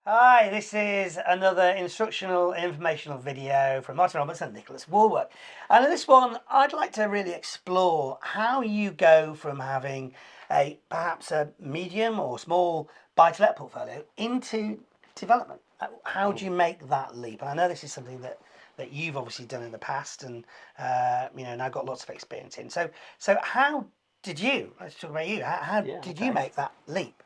Hi, this is another instructional informational video from Martin Roberts and Nicholas Woolwork. And in this one, I'd like to really explore how you go from having perhaps a medium or small buy-to-let portfolio into development. How do you make that leap? And I know this is something that you've obviously done in the past and now got lots of experience in. So how did you, let's talk about you, how did you make that leap?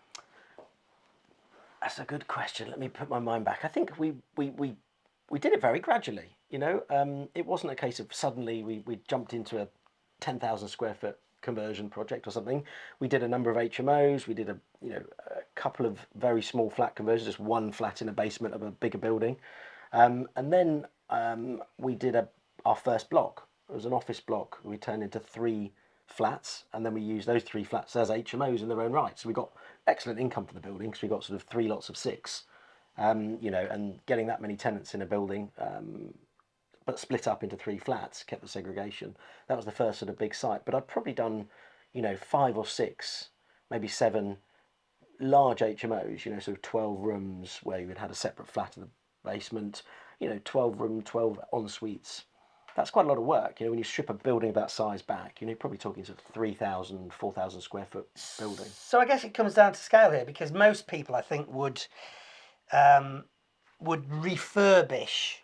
That's a good question. Let me put my mind back. I think we did it very gradually. It wasn't a case of suddenly we jumped into a 10,000 square foot conversion project or something. We did a number of HMOs. We did a couple of very small flat conversions, just one flat in a basement of a bigger building, and then we did our first block. It was an office block. We turned into 3 flats, and then we used those 3 flats as HMOs in their own right. So we got excellent income for the building because we got sort of 3 lots of 6, and getting that many tenants in a building, but split up into 3 flats, kept the segregation. That was the first sort of big site. But I'd probably done, 5 or 6, maybe 7 large HMOs, sort of 12 rooms where you would had a separate flat in the basement, 12 room, 12 en suites. That's quite a lot of work, when you strip a building of that size back, you're probably talking sort of 3,000, 4,000 square foot building. So I guess it comes down to scale here because most people, I think, would refurbish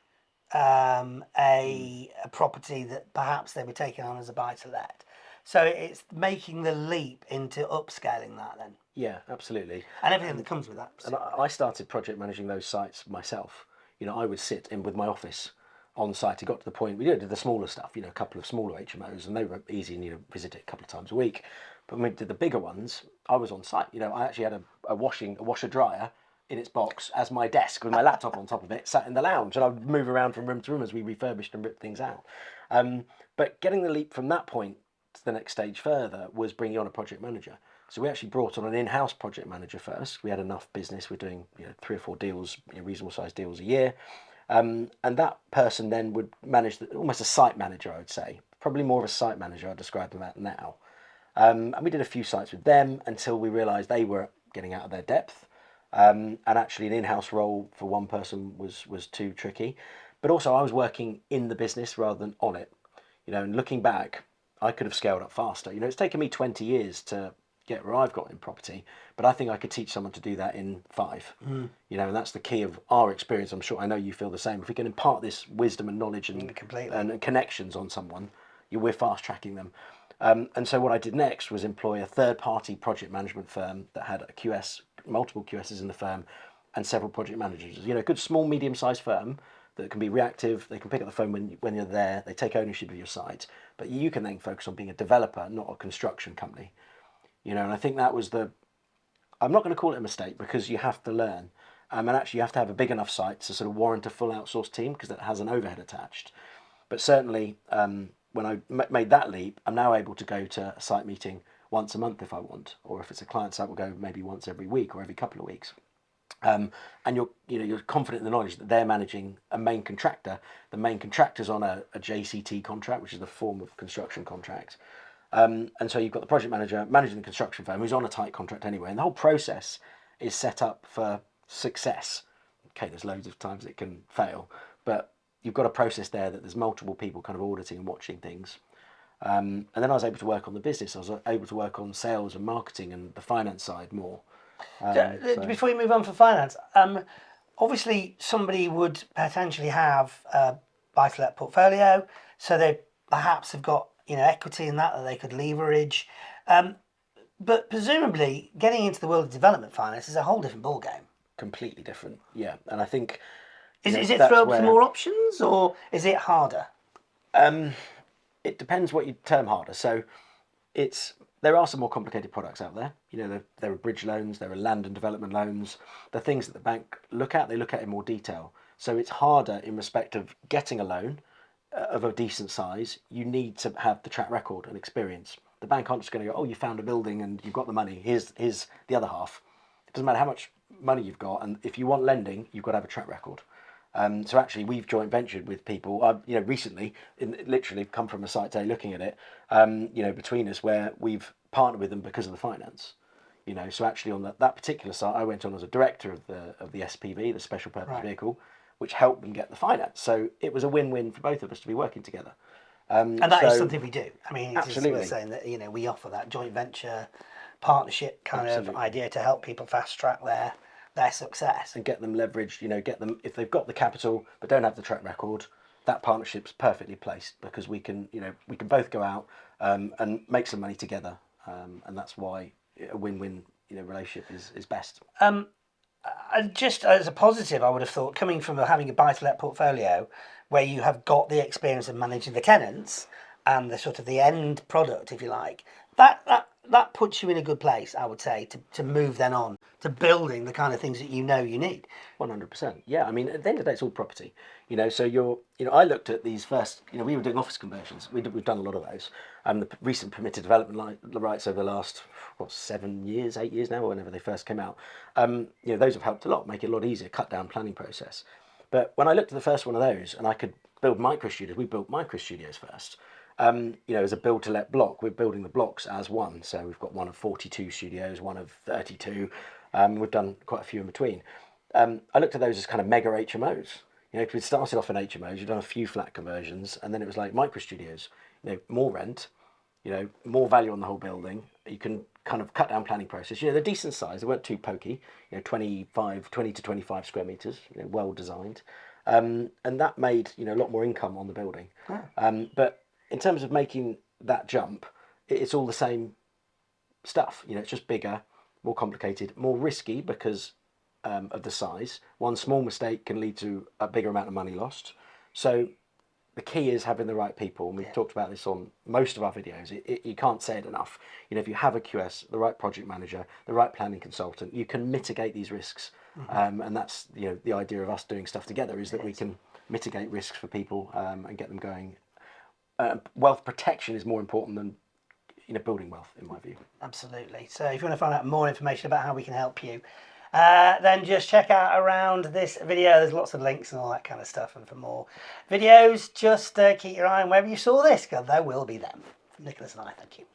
a property that perhaps they were taking on as a buy-to-let. So it's making the leap into upscaling that then. Yeah, absolutely. And everything that comes with that. And I started project managing those sites myself. I would sit in with my office on site. It got to the point we did the smaller stuff, a couple of smaller HMOs, and they were easy and visit it a couple of times a week. But when we did the bigger ones, I was on site. I actually had a washer dryer in its box as my desk with my laptop on top of it, sat in the lounge, and I would move around from room to room as we refurbished and ripped things out. But getting the leap from that point to the next stage further was bringing on a project manager. So we actually brought on an in-house project manager first. We had enough business. We're doing 3 or 4 deals, reasonable sized deals a year. And that person then would manage almost a site manager, I would say. Probably more of a site manager, I'd describe them at now. And we did a few sites with them until we realised they were getting out of their depth. And actually an in-house role for one person was too tricky. But also I was working in the business rather than on it. And looking back, I could have scaled up faster. It's taken me 20 years to get where I've got in property, but I think I could teach someone to do that in 5. And that's the key of our experience. I'm sure I know you feel the same. If we can impart this wisdom and knowledge and connections on someone, we're fast tracking them. And so what I did next was employ a third-party project management firm that had a QS, multiple QSs in the firm, and several project managers. A good small, medium-sized firm that can be reactive. They can pick up the phone when you're there. They take ownership of your site, but you can then focus on being a developer, not a construction company. And I think that was I'm not going to call it a mistake because you have to learn. And actually you have to have a big enough site to sort of warrant a full outsourced team because that has an overhead attached. But certainly when I made that leap, I'm now able to go to a site meeting once a month if I want, or if it's a client site, we'll go maybe once every week or every couple of weeks. And you're confident in the knowledge that they're managing a main contractor. The main contractor's on a JCT contract, which is the form of construction contract. And so you've got the project manager managing the construction firm who's on a tight contract anyway, and the whole process is set up for success. Okay, there's loads of times it can fail, but you've got a process there that there's multiple people kind of auditing and watching things. And then I was able to work on the business. I was able to work on sales and marketing and the finance side more. Before you move on for finance, obviously somebody would potentially have a buy-to-let portfolio, so they perhaps have got equity in that they could leverage, but presumably getting into the world of development finance is a whole different ballgame. Completely different, yeah. And I think is it throw up some more options or is it harder? It depends what you term harder. So there are some more complicated products out there. There are bridge loans, there are land and development loans. The things that the bank they look at in more detail. So it's harder in respect of getting a loan of a decent size. You need to have the track record and experience. The bank aren't just going to go, oh, you found a building and you've got the money, here's the other half. It doesn't matter how much money you've got, and if you want lending, you've got to have a track record. So actually we've joint ventured with people, recently, literally come from a site day looking at it, between us where we've partnered with them because of the finance. You know, so actually on that particular site, I went on as a director of the SPV, the special purpose vehicle, which helped them get the finance. So it was a win-win for both of us to be working together. And that is something we do. I mean, it's absolutely. worth saying that, you know, we offer that joint venture partnership kind of idea to help people fast track their success. And get them leveraged, you know, get them, if they've got the capital but don't have the track record, that partnership's perfectly placed because we can, you know, we can both go out and make some money together. And that's why a win-win, you know, relationship is best. Just as a positive, I would have thought, coming from having a buy-to-let portfolio where you have got the experience of managing the tenants and the sort of the end product, if you like, that puts you in a good place, I would say, to move then on to building the kind of things that you know you need. 100%. Yeah, I mean, at the end of the day, it's all property. You know, so I looked at these first, you know, we were doing office conversions. We've done a lot of those. The recent permitted development rights over the last, 7 years, 8 years now, or whenever they first came out, you know, those have helped a lot, make it a lot easier, cut down planning process. But when I looked at the first one of those and I could build micro studios, we built micro studios first. You know, as a build-to-let block, we're building the blocks as one. So we've got one of 42 studios, one of 32. We've done quite a few in between. I looked at those as kind of mega HMOs. You know, we started off in HMOs, you've done a few flat conversions, and then it was like micro studios. You know, more rent, you know, more value on the whole building. You can kind of cut down planning process. You know, they're decent size. They weren't too pokey. You know, 20 to 25 square meters. You know, well designed, and that made, you know, a lot more income on the building. But in terms of making that jump, it's all the same stuff. You know, it's just bigger, more complicated, more risky because of the size. One small mistake can lead to a bigger amount of money lost. So the key is having the right people, and we've talked about this on most of our videos. You can't say it enough. You know, if you have a QS, the right project manager, the right planning consultant, you can mitigate these risks. And that's, you know, the idea of us doing stuff together is that we can mitigate risks for people and get them going. Wealth protection is more important than, you know, building wealth, in my view. Absolutely. So if you want to find out more information about how we can help you, then just check out around this video. There's lots of links and all that kind of stuff. And for more videos, just keep your eye on wherever you saw this, because there will be them. From Nicholas and I, thank you.